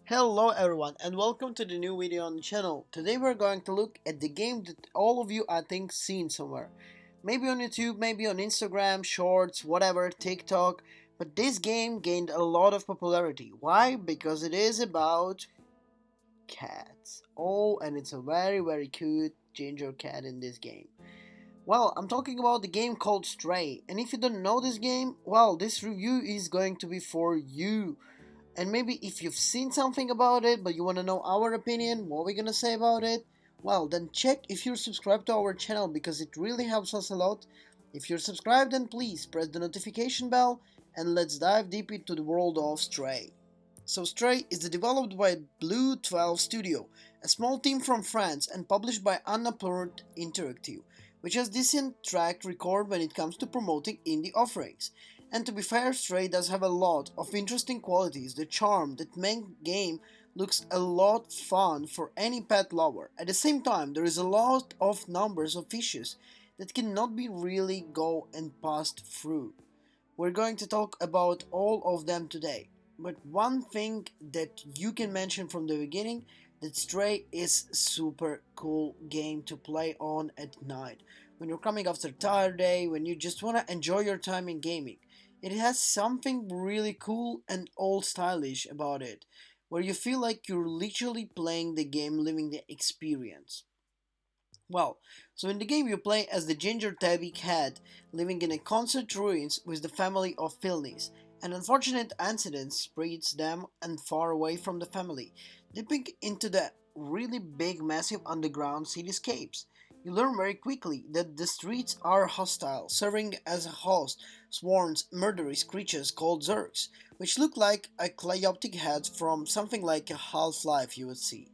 Hello everyone and welcome to the new video on the channel. Today we're going to look at the game that all of you I think seen somewhere. Maybe on YouTube, maybe on Instagram, Shorts, whatever, TikTok. But this game gained a lot of popularity. Why? Because it is about cats. Oh, and it's a very cute ginger cat in this game. Well, I'm talking about the game called Stray. And if you don't know this game, well, this review is going to be for you. And maybe if you've seen something about it, but you want to know our opinion, what we're gonna say about it, well, then check if you're subscribed to our channel because it really helps us a lot. If you're subscribed, then please press the notification bell and let's dive deep into the world of Stray. So Stray is developed by Blue 12 Studio, a small team from France and published by Annapurna Interactive, which has decent track record when it comes to promoting indie offerings. And to be fair, Stray does have a lot of interesting qualities. The charm that make game looks a lot fun for any pet lover. At the same time, there is a lot of numbers of issues that cannot be really go and passed through. We're going to talk about all of them today. But one thing that you can mention from the beginning, that Stray is super cool game to play on at night. When you're coming after a tired day, when you just want to enjoy your time in gaming. It has something really cool and old stylish about it, where you feel like you're literally playing the game, living the experience. Well, so in the game you play as the ginger tabby cat living in a concert ruins with the family of Philnies. An unfortunate incident spreads them and far away from the family, dipping into the really big massive underground cityscapes. You learn very quickly that the streets are hostile, serving as a host swarms murderous creatures called Zergs, which look like a chaotic head from something like a Half-Life you would see.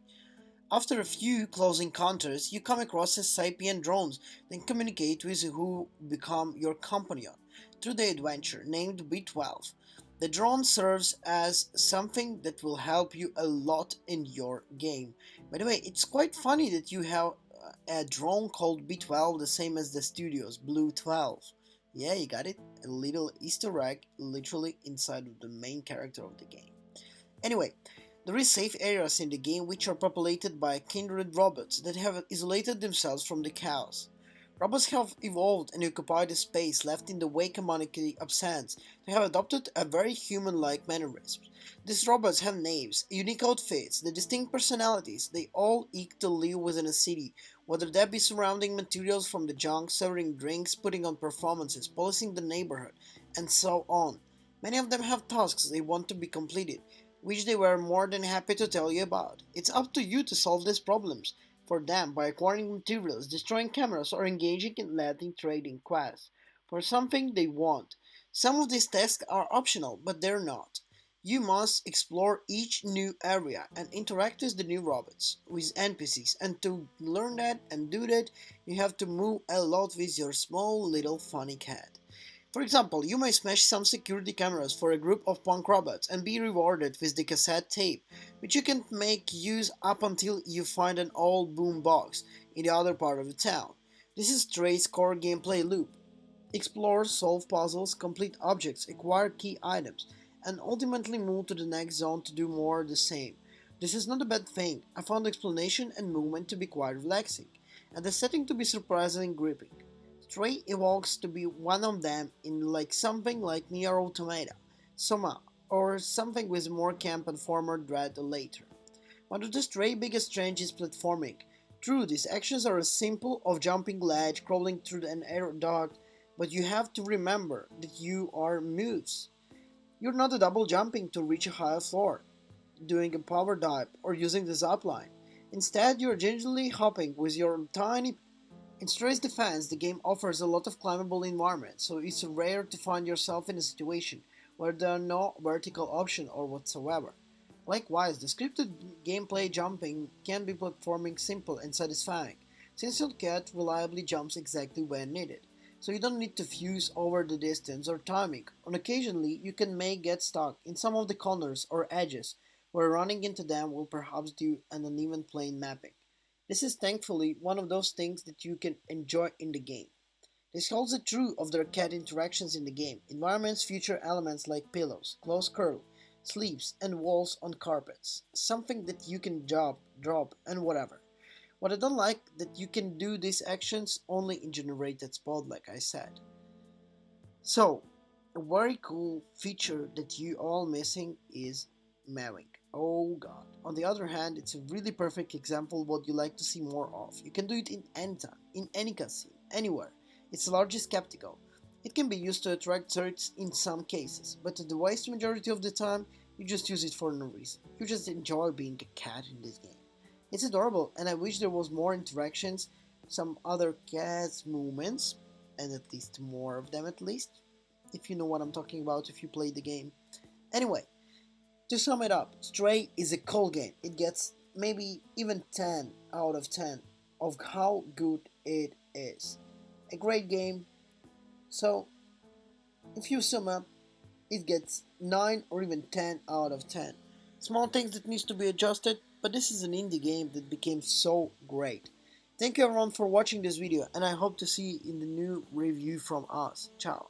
After a few close encounters, you come across a sapient drones, then communicate with who become your companion through the adventure named B12. The drone serves as something that will help you a lot in your game. By the way, it's quite funny that you have a drone called B12, the same as the studio's Blue 12. Yeah, you got it. A little Easter egg literally inside of the main character of the game. Anyway, there is safe areas in the game which are populated by kindred robots that have isolated themselves from the chaos. Robots have evolved and occupy the space left in the wake of monarchy absence. They have adopted a very human-like mannerisms. These robots have names, unique outfits, the distinct personalities. They all eke to live within a city, whether that be surrounding materials from the junk, serving drinks, putting on performances, policing the neighborhood, and so on. Many of them have tasks they want to be completed, which they were more than happy to tell you about. It's up to you to solve these problems for them by acquiring materials, destroying cameras, or engaging in letting trading quests for something they want. Some of these tasks are optional, but they're not. You must explore each new area and interact with the new robots, with NPCs, and to learn that and do that, you have to move a lot with your small little funny cat. For example, you may smash some security cameras for a group of punk robots and be rewarded with the cassette tape, which you can make use up until you find an old boom box in the other part of the town. This is Stray's core gameplay loop. Explore, solve puzzles, complete objects, acquire key items, and ultimately move to the next zone to do more of the same. This is not a bad thing. I found explanation and movement to be quite relaxing, and the setting to be surprisingly gripping. Stray evolves to be one of them in like something like Nier Automata, Soma, or something with more camp and former dread later. One of the Stray biggest strengths is platforming. True, these actions are as simple of jumping ledge, crawling through an air duct, but you have to remember that you are moves. You're not a double jumping to reach a higher floor, doing a power dive, or using the zip line. Instead, you're gingerly hopping with your tiny. In Stray's defense, the game offers a lot of climbable environments, so it's rare to find yourself in a situation where there are no vertical options or whatsoever. Likewise, the scripted gameplay jumping can be platforming simple and satisfying, since your cat reliably jumps exactly when needed, so you don't need to fuse over the distance or timing. On occasionally, you may get stuck in some of the corners or edges, where running into them will perhaps do an uneven plane mapping. This is thankfully one of those things that you can enjoy in the game. This holds true of the cat interactions in the game. Environments feature elements like pillows, close curl, sleeps, and walls on carpets. Something that you can drop, and whatever. What I don't like that you can do these actions only in generated spot, like I said. So, a very cool feature that you all missing is mowing. Oh god. On the other hand, it's a really perfect example what you like to see more of. You can do it in any time, in any cutscene, anywhere. It's largely skeptical. It can be used to attract threats in some cases, but the vast majority of the time, you just use it for no reason. You just enjoy being a cat in this game. It's adorable, and I wish there was more interactions, some other cats movements, and at least more of them at least, if you know what I'm talking about if you play the game. Anyway, to sum it up, Stray is a cool game. It gets maybe even 10 out of 10 of how good it is. A great game. So, if you sum up, it gets 9 or even 10 out of 10. Small things that needs to be adjusted, but this is an indie game that became so great. Thank you everyone for watching this video, and I hope to see you in the new review from us. Ciao.